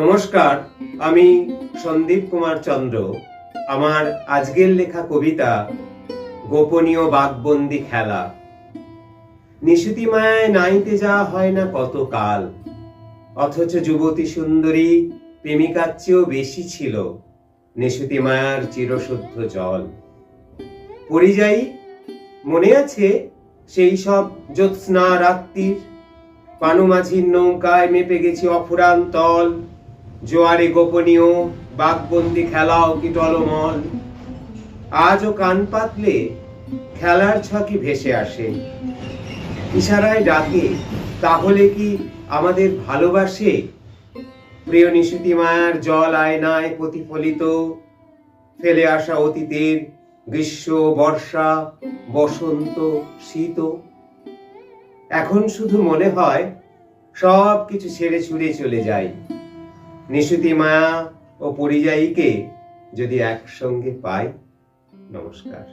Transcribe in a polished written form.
নমস্কার, আমি সন্দীপ কুমার চন্দ্র। আমার আজকের লেখা কবিতা গোপনীয় বাঘবন্দি খেলা। নিশুতি মায়ায় নাইতে যাওয়া হয় না কত কাল, অথচ যুবতী সুন্দরী প্রেমিকার চেয়েও বেশি ছিল নিশুতি মায়ার চিরশুদ্ধ জল। পরিযায়ী, মনে আছে সেই সব জ্যোৎস্না রাত্রির? পানু মাঝির নৌকায় মেপে গেছি অফুরান তল, জোয়ারে গোপনীয় বাঘবন্দি খেলাও কি টলমল। আজও কান পাতলে খেলার ছকি ভেসে আসে, ইশারায় ডাকে, তাহলে কি আমাদের ভালোবাসে? প্রিয় নিশুতি মায়ার জল আয়নায় প্রতিফলিত, ফেলে আসা অতীতের গ্রীষ্ম, বর্ষা, বসন্ত, শীত। এখন শুধু মনে হয় সব কিছু ছেড়ে ছুড়ে চলে যায়। নিশুতি মায়া ও পরিযায়ীকে যদি একসঙ্গে পাই। নমস্কার।